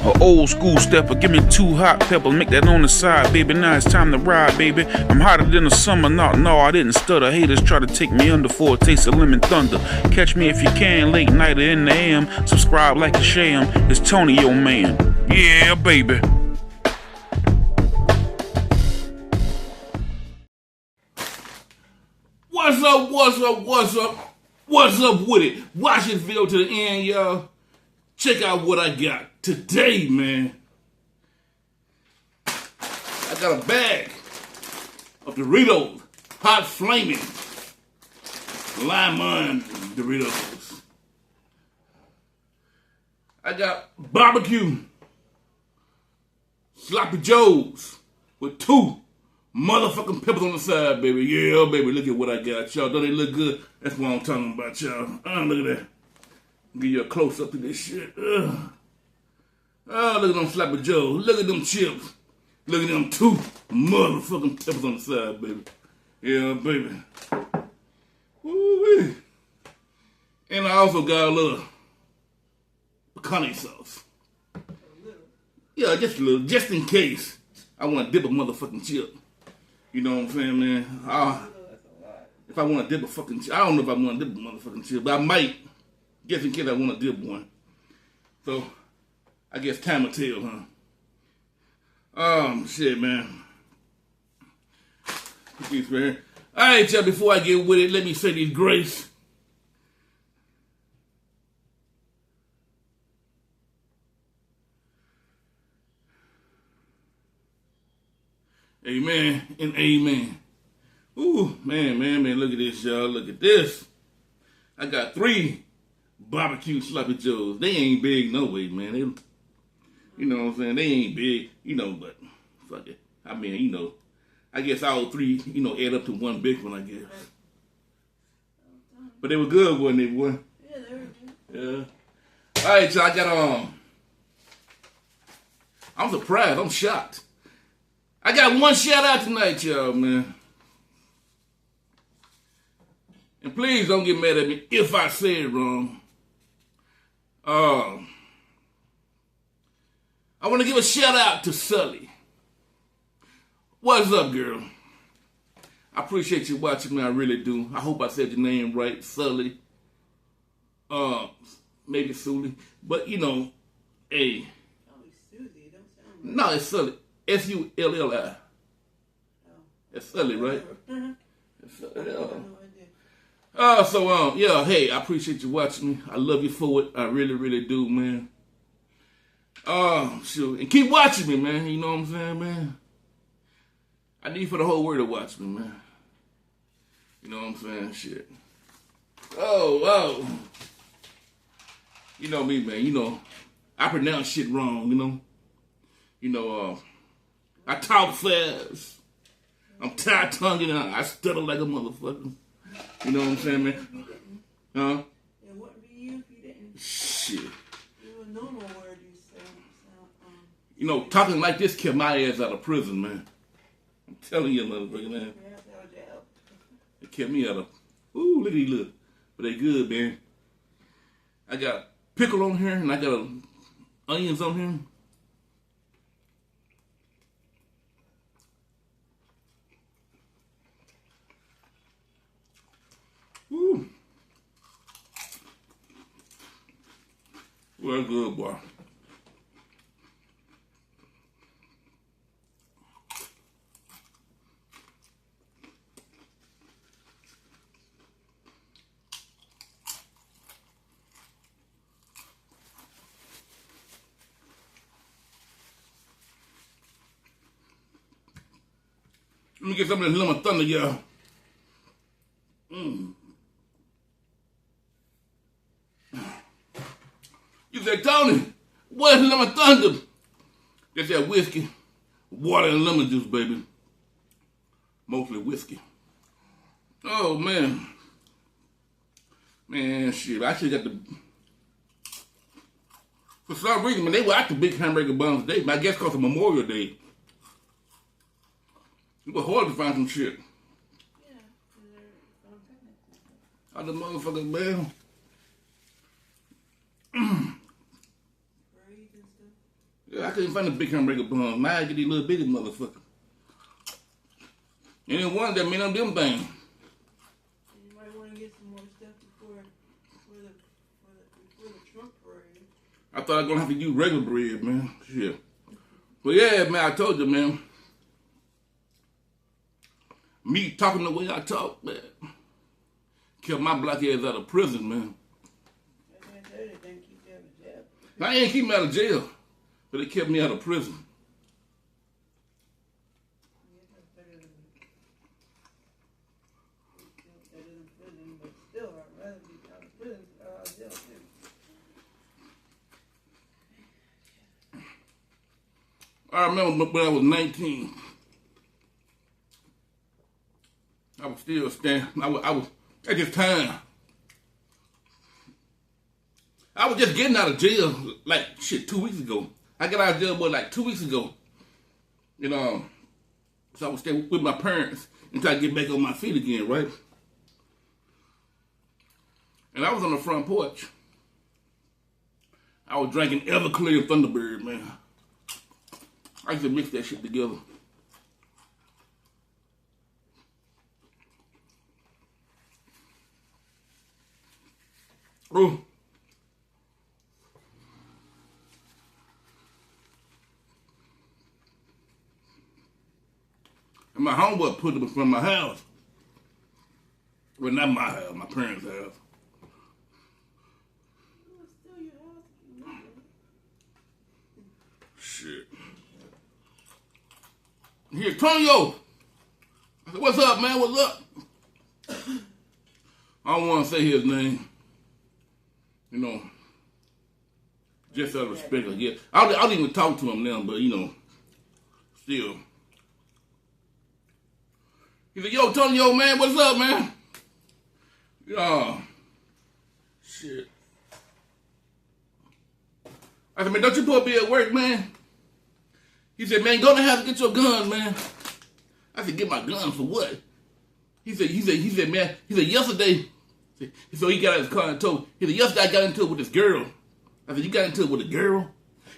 A old school stepper, give me 2 hot peppers, make that on the side, baby. Now it's time to ride, baby. I'm hotter than the summer, no, I didn't stutter. Haters try to take me under for a taste of lemon thunder. Catch me if you can, late night or in the AM. Subscribe like a sham, it's Tony, your man. Yeah, baby. What's up with it? Watch this video to the end, y'all. Check out what I got today, man. I got a bag of Doritos, hot Flamin, Limon Doritos. I got BBQ Sloppy Joes with 2 motherfucking peppers on the side, baby. Yeah, baby, look at what I got, y'all. Don't they look good? That's what I'm talking about, y'all. Look at that. Give you a close-up to this shit. Oh, look at them Sloppy Joes. Look at them chips. Look at them 2 motherfucking peppers on the side, baby. Yeah, baby. Woo-wee. And I also got a little pecani sauce. Yeah, just a little, just in case I want to dip a motherfucking chip. You know what I'm saying, man? If I want to dip a fucking chip, I don't know if I want to dip a motherfucking chip, but I might, just in case I want to dip one. So, I guess time will tell, huh? Shit, man. Peace, man. All right, y'all, before I get with it, let me say this grace. Amen and amen. Ooh, man, look at this, y'all. Look at this. I got 3 barbecue sloppy joes. They ain't big no way, man. They, you know what I'm saying? They ain't big, you know, but fuck it. I mean, you know, I guess all 3, you know, add up to one big one, I guess. But they were good, wasn't they, boy? Yeah, they were good. Yeah. All right, y'all, I got, I'm surprised. I'm shocked. I got one shout out tonight, y'all, man. And please don't get mad at me if I say it wrong. I want to give a shout out to Sully. What's up, girl? I appreciate you watching me. I really do. I hope I said your name right, Sully. Maybe Sully, but you know, hey. Oh, it's Susie. Don't sound right. No, it's Sully. Sulli. Oh. It's Sully, right? It's Sully. Yeah, hey, I appreciate you watching me. I love you for it. I really, really do, man. Sure. And keep watching me, man. You know what I'm saying, man? I need for the whole world to watch me, man. You know what I'm saying? Shit. Oh. You know me, man. You know, I pronounce shit wrong, you know? You know, I talk fast. I'm tight-tongued and I stutter like a motherfucker. You know what I'm saying, man? Huh? It wouldn't be you if you didn't. Shit. It was a normal word you said. You know, talking like this kept my ass out of prison, man. I'm telling you, motherfucker, man. It kept me out of... Ooh, look at these look. But they good, man. I got pickle on here and I got onions on here. Woo. Well, good, boy. Let me get some of this lemon thunder, y'all. You say, Tony, what's lemon thunder? That's that whiskey, water, and lemon juice, baby. Mostly whiskey. Oh, man. Man, shit, I should have got the... For some reason, man, they were at the big hamburger buns today, but I guess because of Memorial Day. It was hard to find some shit. Yeah, All the motherfuckers, man. Yeah, I couldn't find the big hamburger buns. Now I get these little bitty motherfuckers. And then one that made up them things. You might want to get some more stuff before the Trump parade. I thought I was gonna have to use regular bread, man. Shit. But yeah, man, I told you, man. Me talking the way I talk, man, kept my black ass out of prison, man. They didn't keep you out of jail. I ain't keep me out of jail, but it kept me out of prison. Yeah, that's better than prison, but still, I'd rather be out of prison than out of jail, too. I remember when I was 19. I was still standing. I was at this time. I was just getting out of jail like 2 weeks ago. I got out of jail like 2 weeks ago. You know, so I was staying with my parents until I get back on my feet again, right? And I was on the front porch. I was drinking Everclear Thunderbird, man. I used to mix that shit together. Oh. And my homeboy put them in front of my house. Well, not my house, my parents' house. It was still your house if you lived in it. Shit. Here, Tonyo. I said, what's up, man? What's up? I don't want to say his name. You know, just out of respect, I guess. I don't even talk to him now, but, you know, still. He said, yo, Tonyo, man, what's up, man? Shit. I said, man, don't you supposed to be at work, man? He said, man, go to the house and get your gun, man. I said, get my gun for what? He said, man, yesterday, so he got out of his car and told, he said, yesterday I got into it with this girl. I said, you got into it with a girl?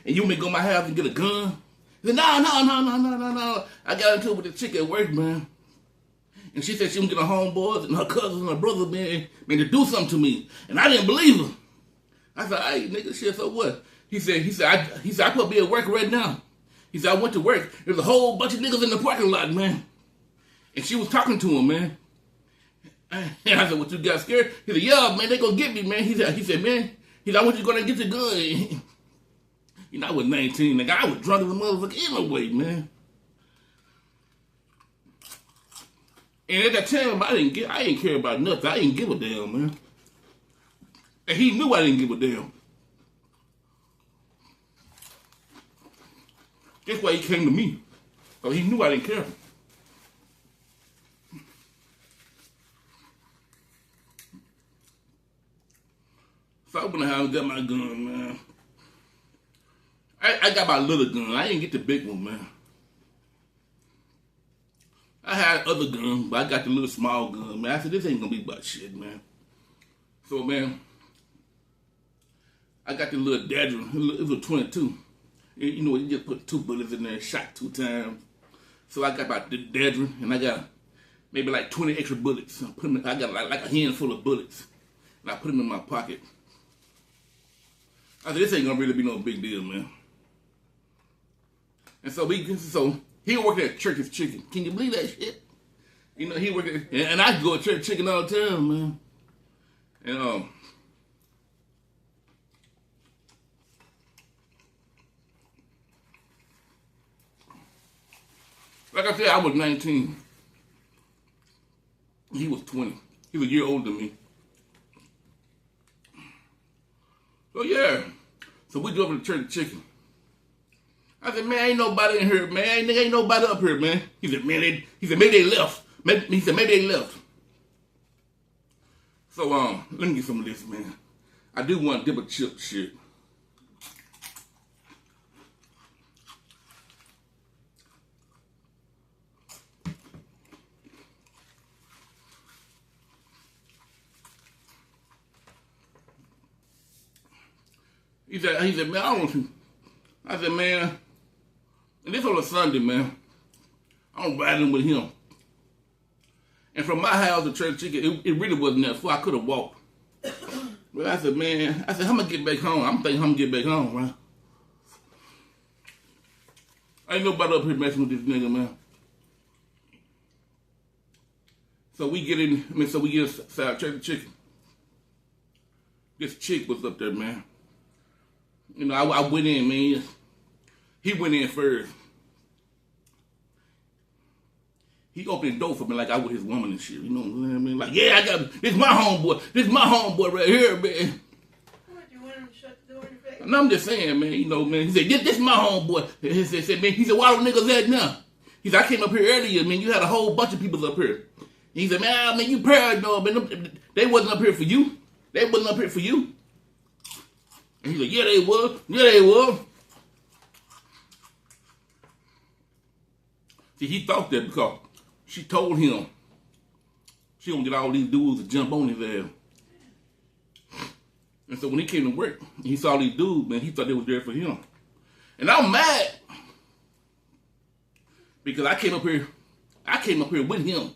And you may go to my house and get a gun? He said, no. I got into it with this chick at work, man. And she said she was getting her homeboys and her cousins and her brother, man, to do something to me. And I didn't believe her. I said, hey, nigga, shit, so what? He said, I could be at work right now. He said, I went to work. There was a whole bunch of niggas in the parking lot, man. And she was talking to him, man. And I said, what, you got scared? He said, yeah, man, they gonna get me, man. He said, man, I want you to go and get your gun. You know, I was 19, nigga. I was drunk as a motherfucker anyway, man. And at that time, I didn't care about nothing. I didn't give a damn, man. And he knew I didn't give a damn. That's why he came to me. So he knew I didn't care. So I went in the house and got my gun, man. I got my little gun. I didn't get the big one, man. I had other guns, but I got the little small gun, man. I said, this ain't gonna be about shit, man. So, man, I got the little Dadger. It was a 22. You know, you just put 2 bullets in there and shot 2 times. So I got about the Dadger, and I got maybe like 20 extra bullets. I got like a handful of bullets, and I put them in my pocket. I said, this ain't gonna really be no big deal, man. And so he worked at Church's Chicken. Can you believe that shit? You know, he worked at, and I go to Church Chicken all the time, man. And like I said, I was 19. He was 20. He was a year older than me. So yeah. So we drove to the Church Chicken. I said, man, ain't nobody in here, man. Ain't nobody up here, man. He said, man, maybe they left. He said, maybe they left. So, let me get some of this, man. I do want to dip a chip shit. He said, man, I don't want you. I said, man, and this on a Sunday, man. I'm riding with him. And from my house to Church Chicken, it really wasn't that far. I could have walked. But I said, man, how am I get back home? I'm thinking I'm going to get back home, right? Ain't nobody up here messing with this nigga, man. So we get inside Church Chicken. This chick was up there, man. You know, I went in, man. He went in first. He opened the door for me like I was his woman and shit. You know what I'm saying? I mean, like, yeah, I got this. My homeboy. This my homeboy right here, man. What, you want him to shut the door in your face? And I'm just saying, man. You know, man. He said, this my homeboy. He said, man. He said, why them niggas at now? He said, I came up here earlier, man. You had a whole bunch of people up here. He said, man, you paranoid, man. They wasn't up here for you. They wasn't up here for you. And he said, yeah, they was. Yeah, they was. See, he thought that because she told him she gonna get all these dudes to jump on his ass. And so when he came to work, he saw these dudes, man, he thought they was there for him. And I'm mad because I came up here with him.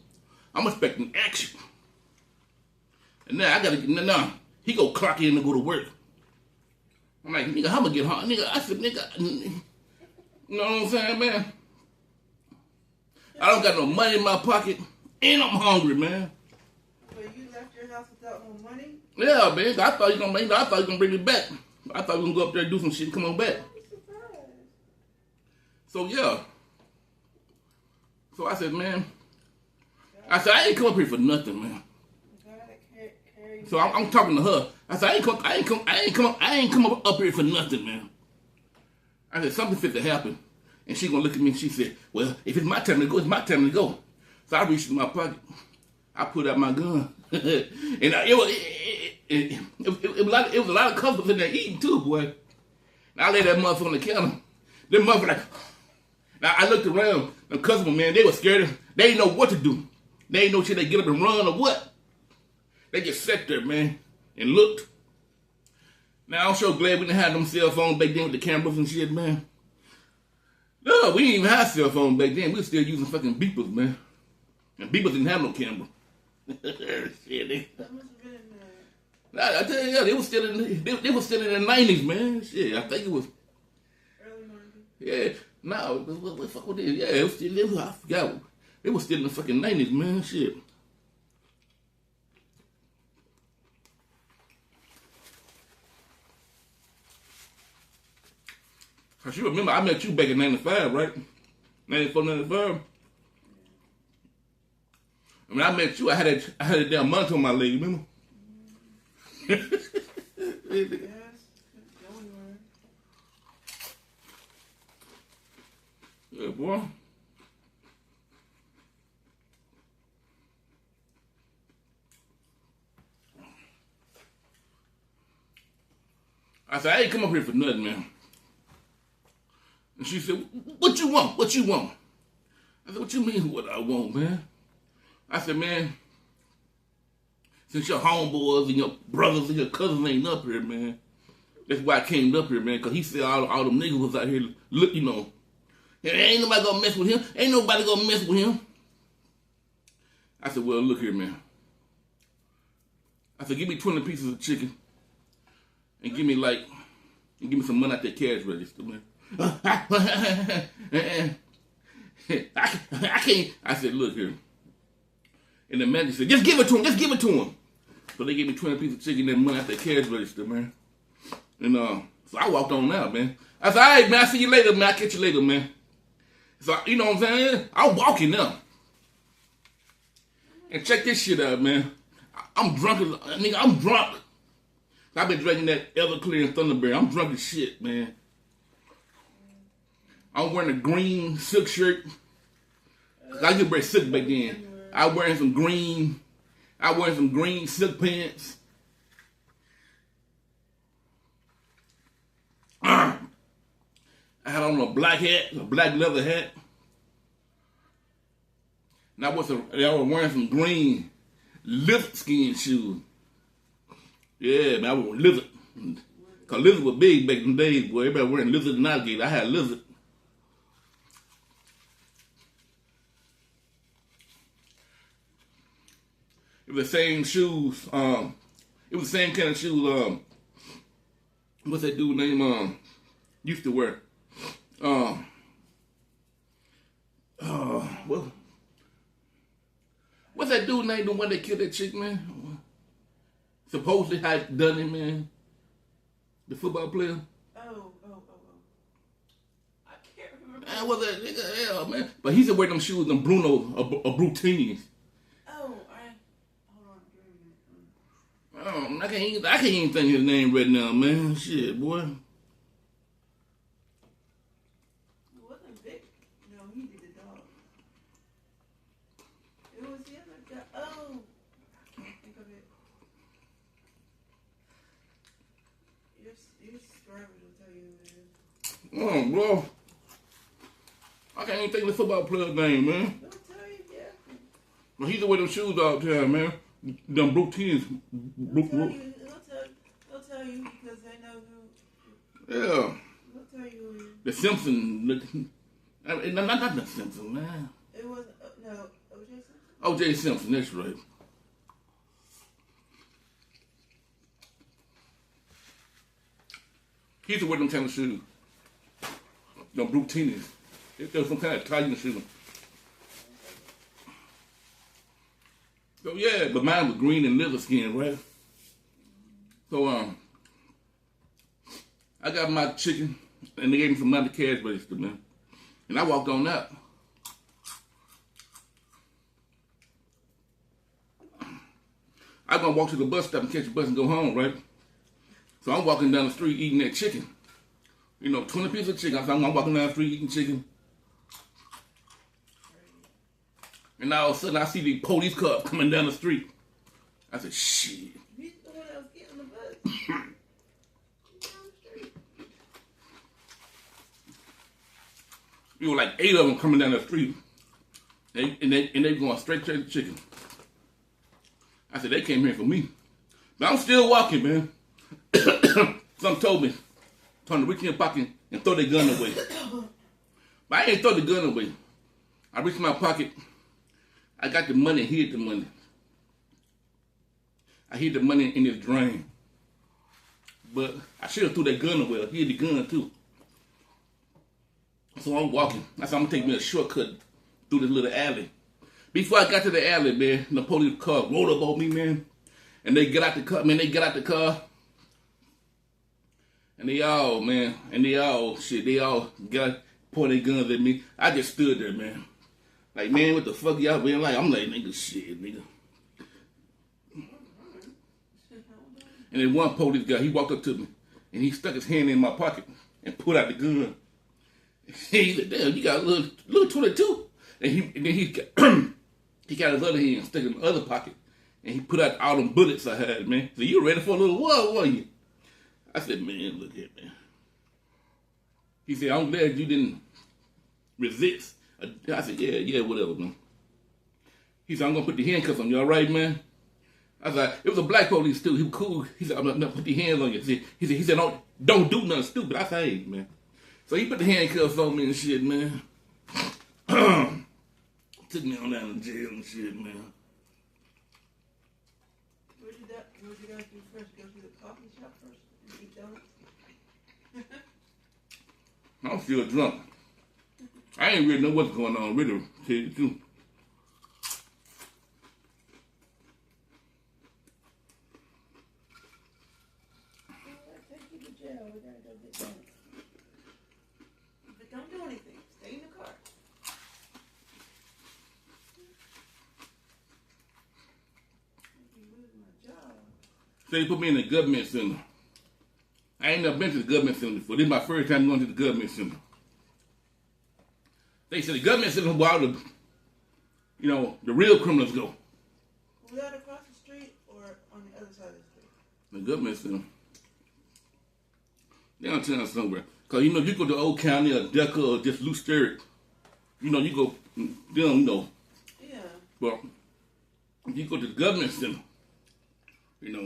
I'm expecting action. And now he go clock in and go to work. I'm like, nigga, how am I get home? Nigga, I said, nigga, you know what I'm saying, man? I don't got no money in my pocket, and I'm hungry, man. So you left your house without no money? Yeah, man. I thought you gonna bring me back. I thought we gonna go up there and do some shit and come on back. I'm surprised. So yeah. So I said, man. I said I ain't come up here for nothing, man. So I'm talking to her. I said I ain't come up here for nothing, man. I said something fit to happen. And she gonna look at me and she said, well, if it's my time to go, it's my time to go. So I reached in my pocket. I put out my gun. And it was a lot of customers in there eating too, boy. And I laid that motherfucker on the counter. Them motherfuckers like, now I looked around, the customers, man, they were scared. They didn't know what to do. They didn't know shit they get up and run or what. They just sat there, man, and looked. Now I'm so glad we didn't have them cell phones back then with the cameras and shit, man. No, we didn't even have cell phones back then. We were still using fucking beepers, man. And beepers didn't have no camera. Shit, That must have been I tell you, yeah, they was still in the 90s, man. Shit, I think it was. early morning. Yeah, no, what the fuck was this? Yeah, it was I forgot. It was still in the fucking 90s, man. Shit. Cause you remember, I met you back in 95, right? 94, 95. When I met you, I had a damn monitor on my leg, remember? Yes. Going on. Yeah, boy. I said, I ain't come up here for nothing, man. And she said, what you want? What you want? I said, what you mean what I want, man? I said, man, since your homeboys and your brothers and your cousins ain't up here, man, that's why I came up here, man, because he said all them niggas was out here, look, you know, and ain't nobody gonna mess with him. Ain't nobody gonna mess with him. I said, well, look here, man. I said, give me 20 pieces of chicken and give me some money out that cash register, man. I can't. I said, look here. And the manager said, just give it to him. Just give it to him. So they gave me 20 pieces of chicken and money out that cash register, man. And so I walked on out, man. I said, all right, man, I'll see you later, man. I'll catch you later, man. So, you know what I'm saying? I'm walking now. And check this shit out, man. I'm drunk. Nigga, I'm drunk. I've been drinking that Everclear and Thunderbird. I'm drunk as shit, man. I'm wearing a green silk shirt. I used to wear silk back then. I wearing some green silk pants. I had on a black hat, a black leather hat. And I was wearing some green lizard skin shoes. Yeah, man, I was lizard. Cause lizard was big back in the days, boy. Everybody wearing lizard and alligator. I had lizard. It was the same shoes. It was the same kind of shoes. What's that dude name? Used to wear. What's that dude name? The one that killed that chick, man. Supposedly had done it, man. The football player. Oh. I can't remember. Man, what's that nigga? Hell, man. But he used to wear them shoes, them Bruno or Brutinis. Hold on. I can't even think his name right now, man. Shit, boy. It wasn't Vic. No, he did the dog. It was the other guy. Oh. I can't think of it. Your subscribers will tell you who it is. Bro. I can't even think of the football player's name, man. They'll tell you, yeah. But he used to wear them shoes all the time, man. Them Brutinis. They'll tell you because they know who. Yeah. They'll tell you who it is. The Simpsons. I mean, not the Simpsons, man. It wasn't, no, O.J. Simpson? O.J. Simpson, that's right. He used to wear them kind of shoes. Them Brutinis. It was some kind of Italian shoe. So yeah, but mine was green and leather skin, right? So I got my chicken and they gave me some money cash register, man. And I walked on out. I was gonna walk to the bus stop and catch the bus and go home, right? So I'm walking down the street eating that chicken. 20 pieces of chicken. So I'm walking down the street eating chicken. And all of a sudden I see the police car coming down the street. I said, shit. He's the one that was getting the bus. He's down the street. We were like 8 of them coming down the street. And they going straight to the chicken. I said, they came here for me. But I'm still walking, man. Some told me, turn to reach in your pocket and throw their gun away. But I ain't throw the gun away. I reached in my pocket. I got the money and hid the money. I hid the money in this drain. But I should have threw that gun away. I hid the gun too. So I'm walking. I said, I'm going to take me a shortcut through this little alley. Before I got to the alley, man, the police car rolled up on me, man. And they get out the car, man. They get out the car. And they all got pointed guns at me. I just stood there, man. Like, man, what the fuck y'all been like? I'm like, nigga, shit, nigga. And then one police guy, he walked up to me, and he stuck his hand in my pocket and pulled out the gun. He said, damn, you got a little 22. And then he got his other hand stuck in the other pocket, and he put out all them bullets I had, man. So you ready for a little war, weren't you? I said, man, look here, man. He said, I'm glad you didn't resist. I said, yeah, whatever, man. He said, I'm going to put the handcuffs on you, all right, man? I was like, it was a black police, too. He was cool. He said, I'm not going to put the hands on you. He said, don't do nothing stupid. I said, hey, man. So he put the handcuffs on me and shit, man. Took me on down to jail and shit, man. What you guys do first? Go to the coffee shop first and eat donuts? I'm still drunk. I ain't really know what's going on, really, to tell you the truth. Take you to jail. We gotta go get donuts. But don't do anything. Stay in the car. I'm losing my job. So they put me in the government center. I ain't never been to the government center before. This is my first time going to the government center. They said the government center is where all the, the real criminals go. Was that across the street or on the other side of the street? The government center. Downtown somewhere. Because, you go to Old County or Deca or just Loose Sterritt. You go, Yeah. But you go to the government center.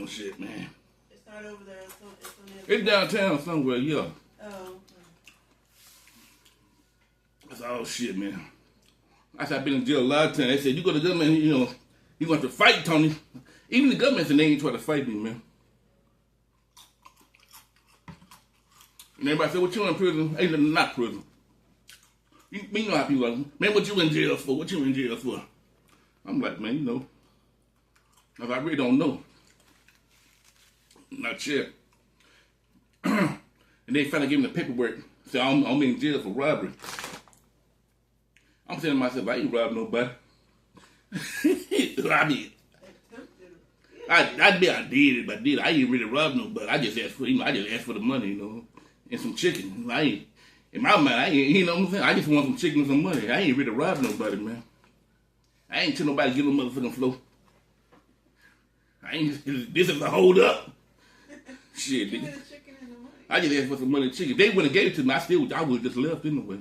Shit, man. It's start over there. It's on It's downtown somewhere, yeah. Oh, okay. That's all shit, man. I said, I've been in jail a lot of times. They said, you go to the government, you know, you want to fight, Tony. Even the government said they ain't trying to fight me, man. And everybody said, what you in prison? Ain't not prison. You know how people are. Man, what you in jail for? What you in jail for? I'm like, man, you know. I really don't know. Not yet. And they finally gave me the paperwork. So I'm in jail for robbery. I'm saying to myself, I ain't robbed nobody. I mean, I did it, but I ain't really robbed nobody. I just asked for, you know, I just asked for the money, you know, and some chicken. I ain't, in my mind, I ain't, you know what I'm saying? I just want some chicken and some money. I ain't really robbed nobody, man. I ain't tell nobody to get no motherfucking flow. I ain't, this is a hold up. Shit, nigga. I just asked for some money and chicken. If they wouldn't have gave it to me, I would have just left anyway.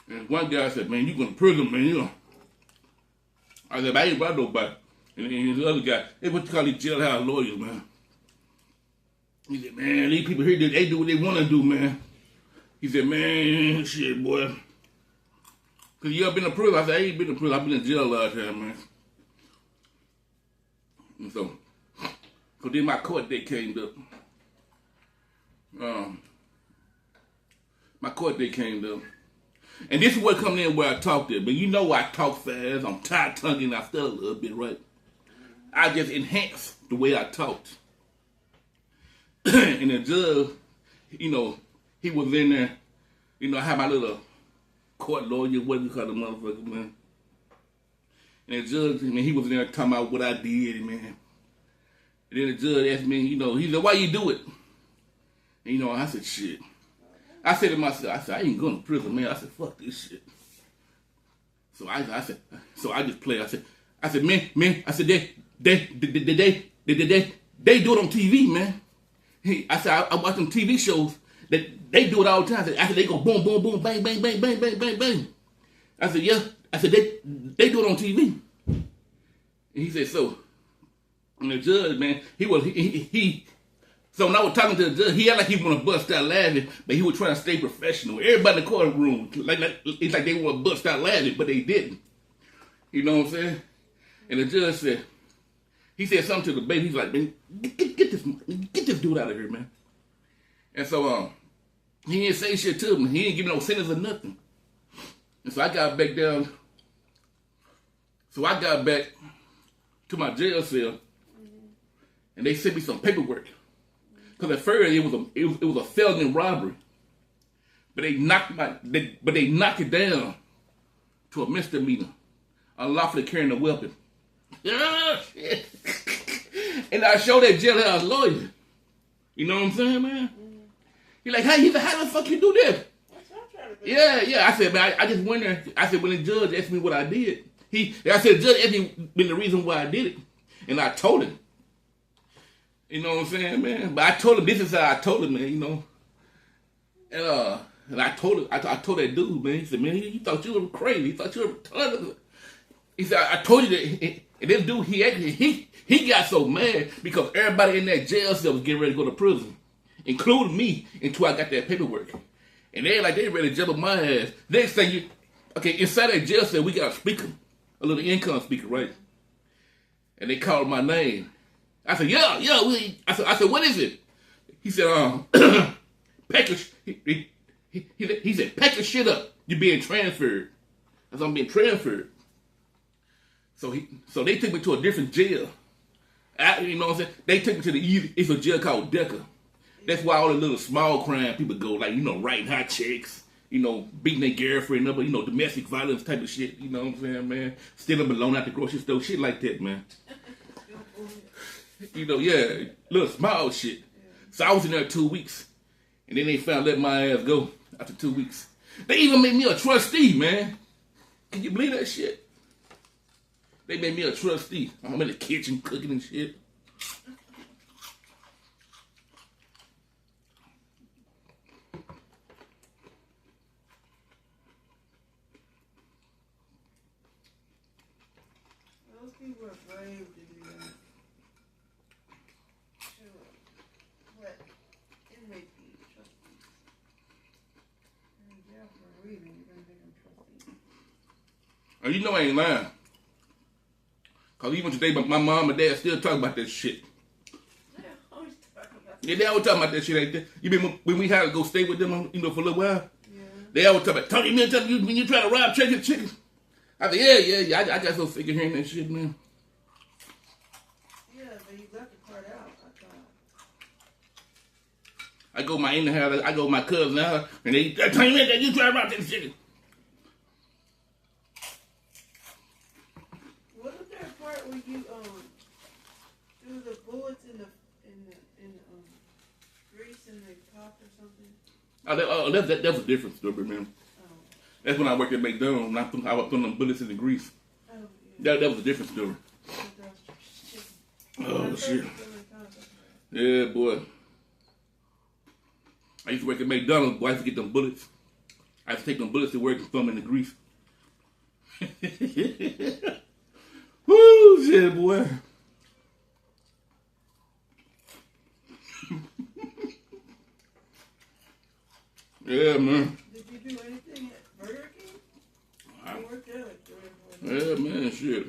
And one guy said, man, you going to prison, man, you know. I said, I ain't robbed nobody. And the other guy, they what you call these jailhouse lawyers, man. He said, man, these people here, they do what they want to do, man. He said, man, shit, boy. Because you ever been in prison? I said, I ain't been in prison. I've been in jail a lot of time, man. And so then my court date came up. My court date came up. And this is what coming in where I talked it. But you know I talk fast. I'm tight-tongued and I stutter a little bit, right? I just enhance the way I talked. And the judge, you know, he was in there. You know, I had my little court lawyer, what do you call the motherfucker, man? And the judge, I mean, he was in there talking about what I did, man. And then the judge asked me, you know, he said, why you do it? And, you know, I said, shit. I said to myself, I ain't going to prison, man. I said, fuck this shit. So I just played. I said, man, I said, they do it on TV, man. I said, I watch them TV shows that they do it all the time. I said, they go boom, boom, boom, bang, bang, bang, bang, bang, bang, bang. I said, yeah. I said, they do it on TV. And he said, so. And the judge, man, so when I was talking to the judge, he had like he want to bust out laughing, but he was trying to stay professional. Everybody in the courtroom, it's like they want to bust out laughing, but they didn't. You know what I'm saying? And the judge said, he said something to the baby. He's like, man, get this dude out of here, man. And so he didn't say shit to him. He didn't give me no sentence or nothing. And so I got back down. So I got back to my jail cell, and they sent me some paperwork. Because at first it was a felony robbery, but they knocked it down to a misdemeanor, unlawfully carrying a weapon. Yeah, shit. And I showed that jailhouse lawyer. You know what I'm saying, man? He's like, how the fuck you do that? Yeah. I said, man, I just went there. I said, when the judge asked me what I did, I said, the judge asked me the reason why I did it, and I told him. You know what I'm saying, man? But I told him, this is how I told him, man, you know. And I told him, I told that dude, man, he said, man, he thought you were crazy. He thought you were retarded. He said, I told you that. And this dude, he got so mad because everybody in that jail cell was getting ready to go to prison, including me, until I got that paperwork. And they ready to jump on my ass. Next thing inside that jail cell, we got a speaker, a little income speaker, right? And they called my name. I said, yeah. I said, what is it? He said, pack your, he said, pack your shit up. You're being transferred. I said, I'm being transferred. So they took me to a different jail. You know what I'm saying? They took me to it's a jail called Decker. That's why all the little small crime people go, like, you know, writing hot checks, you know, beating their girlfriend up, you know, domestic violence type of shit, you know what I'm saying, man? Stealing a loan out the grocery store, shit like that, man. You know, yeah, little small shit. So I was in there 2 weeks, and then they found let my ass go after 2 weeks. They even made me a trustee, man. Can you believe that shit? They made me a trustee. I'm in the kitchen cooking and shit. People are brave to do that. Sure. But it makes you trust them. You're in jail for a reason. You're going to make them trust you. And you know I ain't lying. Because even today, my mom and dad still talk about that shit. They always talk about Yeah, they always talk about that shit like that. You mean when we had to go stay with them, you know, for a little while? Yeah. They always talk about, Tony, you tell me when you try to rob chicken. I said, yeah. I got so sick of hearing that shit, man. Yeah, but you left the part out, I thought. I go my in house, I go my cousin house, and they tell me that you try to rob that chicken. Wasn't there a part where you threw the bullets in the grease in the pot or something? That was a different story, man. Oh. That's when I worked at McDonald's, and I was putting them bullets in the grease. Oh, yeah. That was a different story. Oh, shit. Yeah. Yeah, boy. I used to work at McDonald's, boy. I used to get them bullets. I used to take them bullets to work and throw them in the grease. Woo, shit, boy. Yeah, man. Did you do anything at Burger King? I worked there like 3 or 4 days. Yeah, man, shit.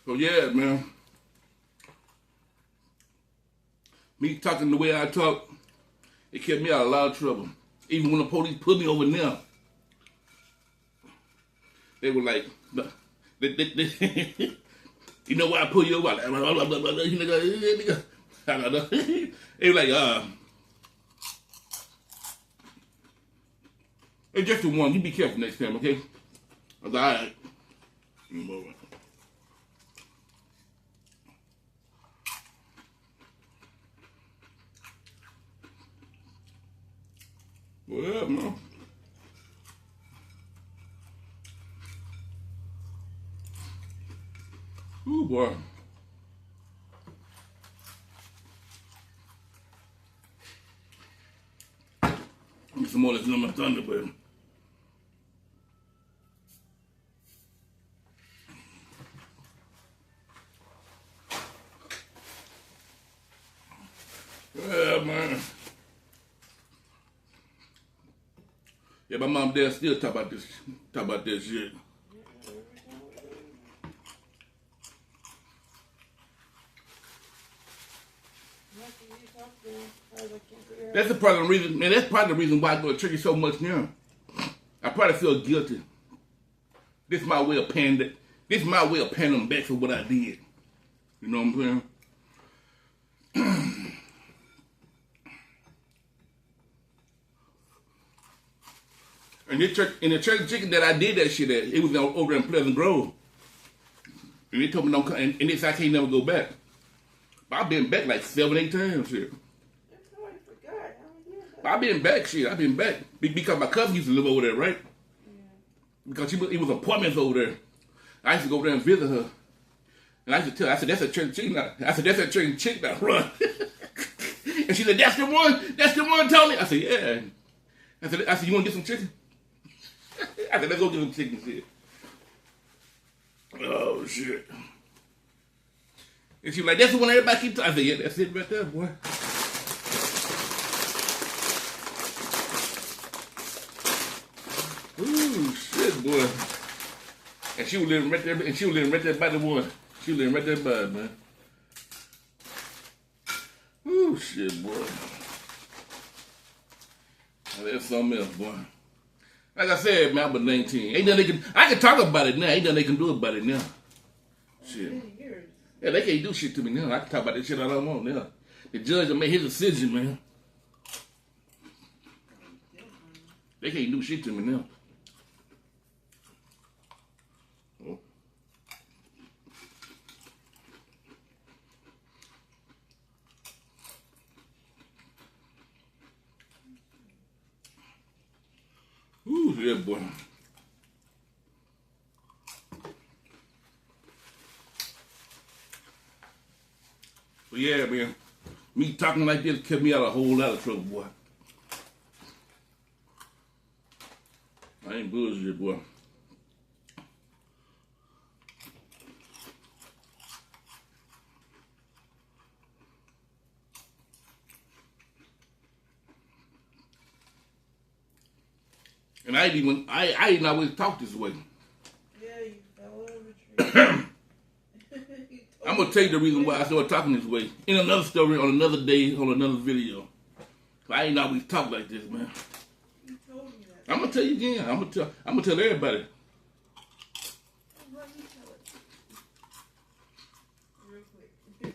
So yeah, man. Me talking the way I talk, it kept me out of a lot of trouble. Even when the police put me over there, they were like, you know why I pull you over? They were like, it's just the one. You be careful next time, okay? I was like, all right. Well, man. Ooh, boy. Get some more of this Limon Thunder, baby. Yeah, man. Yeah, my mom and dad still talk about this shit. That's the part of the reason, man. That's part of the reason why I go to church so much now. I probably feel guilty. This is my way of paying that. This is my way of paying them back for what I did. You know what I'm saying? And the church chicken that I did that shit at, it was over in Pleasant Grove. And they told me don't come, and they said I can't never go back. But I've been back like 7-8 times here. I've been back, shit. I've been back. Because my cousin used to live over there, right? Yeah. Because it was apartments over there. I used to go over there and visit her. And I used to tell her, I said, that's a church chicken now. I said, that's a church chicken now, run. And she said, that's the one? That's the one, Tony? I said, yeah. I said, you want to get some chicken? I said, let's go get some chicken shit. Oh, shit. And she was like, that's the one everybody keeps talking. I said, yeah, that's it right there, boy. Ooh, shit, boy. And she was living right there, by the one. She was living right there by it, man. Ooh, shit, boy. Now, that's something else, boy. Like I said, man, I was 19. Ain't nothing I can talk about it now. Ain't nothing they can do about it now. Shit. Yeah, they can't do shit to me now. I can talk about this shit all I want now. The judge will make his decision, man. They can't do shit to me now. Oh. Ooh, yeah, boy. But yeah, man, me talking like this kept me out of a whole lot of trouble, boy. I ain't bullshit, boy. And I ain't always talk this way. Yeah, you fell over a tree. I'm gonna tell you the reason why I started talking this way in another story on another day on another video. I ain't always talk like this, man. You told me that. I'm gonna tell you again. I'm gonna tell everybody. Let me tell it. Real quick.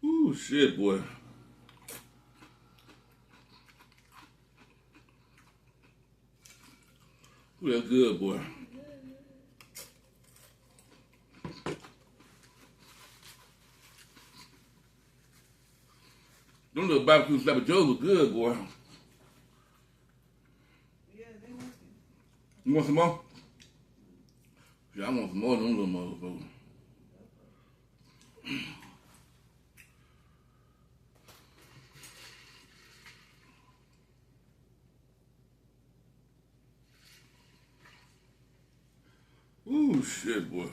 Ooh, shit, boy. Ooh, that's good, boy. Them little BBQ slapper joes was good, boy. Yeah, they working. You want some more? Yeah, I want some more of them little motherfuckers. Ooh, shit, boy.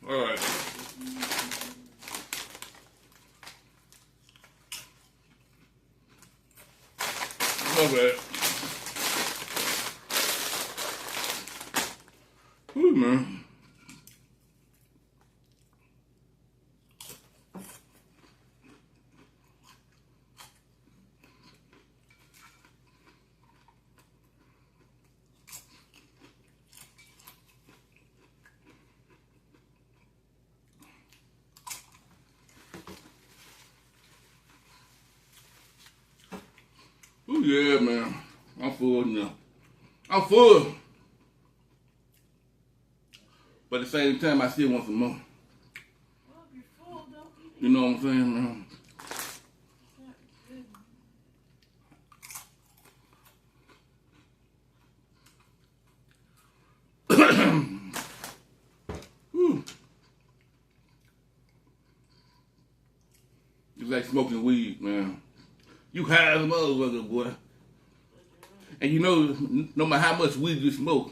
All right. Not bad. Ooh, man. Ooh, yeah, man. I'm full now. I'm full. But at the same time, I still want some more. Well, if you're full, don't eat it. You know what I'm saying, man? It's not good. Whew. It's like smoking weed, man. You high as a motherfucker, boy. And you know, no matter how much weed you smoke,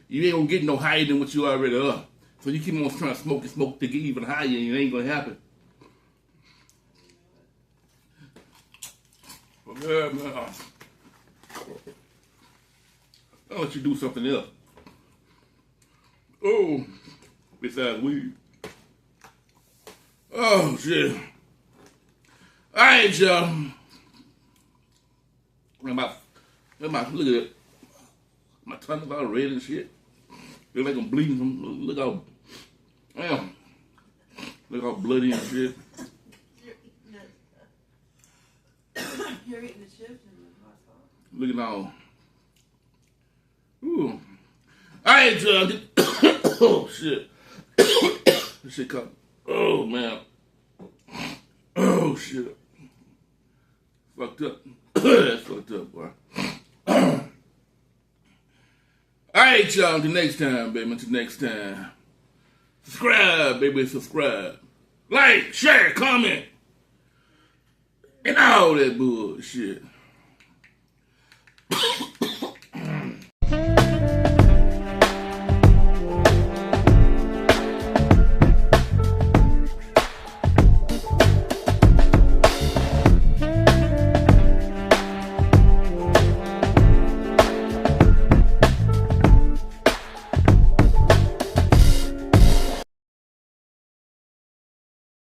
you ain't gonna get no higher than what you already are. So you keep on trying to smoke and smoke to get even higher, and it ain't gonna happen. But yeah, man, I'll let you do something else. Oh, besides weed. Oh, shit. All right, y'all. Look at it. My tongue's all red and shit. Feel like I'm bleeding from, look how, damn. Look how bloody and shit. You're eating the chips and the hot sauce. Look at all. Ooh. All right, y'all. Oh, shit. This shit come. Oh, man. Oh, shit. Fucked up. That's fucked up, boy. Alright, y'all. Until next time, baby. Until next time. Subscribe, baby. Subscribe. Like, share, comment. And all that bullshit.